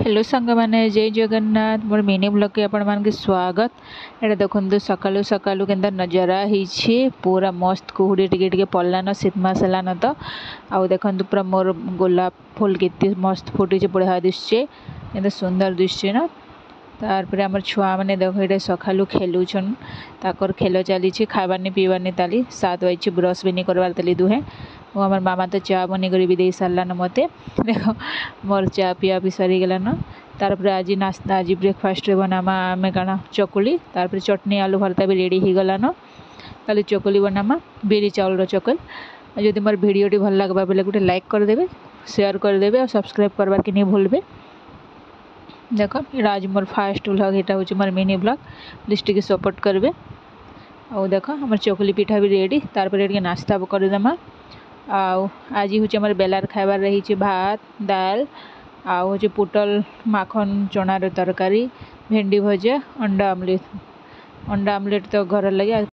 Hello सांग मैंने जय जगन्नाथ मोर मिनी ब्लॉग के आपण मान के स्वागत। एटा देखो सकालू सकालू के नजारा होइछे पूरा मस्त कुहुड़ी टिके पड़लान शीत मास हेलान तो आउ देखो पूरा मोर गोलाप फूल केते मस्त फुटी बढ़िया दिशे एत सुंदर दिशे ना। तार आम छुआ मैंने देख ये सकालू खेलुन ताकर खेल चली खाबानी पीबानी ताली 7 बजे ब्रश भी नहीं करवार ताली दुहे वो हमार मामा तो चा बनी कर भी दे सारान मत देख मोर चा पिया भी सरीगलान। तार आज नाश्ता आज ब्रेकफास्ट बनामा आम कण चकुली तार चटनी आलू भरता भी रेडी हो गलान। खाली चकुली बनामा बिरी चाउल चकुल। जदि मोर भिडियोटी भल लगवा बेले गोटे लाइक करदे शेयर करदे और सब्सक्राइब करवार के नहीं भूलबे। देख आज मोर फास्ट ब्लॉग यहाँ हूँ मोर मिनी ब्लॉग प्लीज टी सपोर्ट करेंगे। आउ देख हमार चकुली पिठा भी रेडी तार पर नाश्ता करदेमा। आज हूँ हमारे बेलार खाबार रही भात दाल आउ हूँ पुटल माखन चणार तरकारी भेंडी भजा अंडा आमलेट तो घर लगे।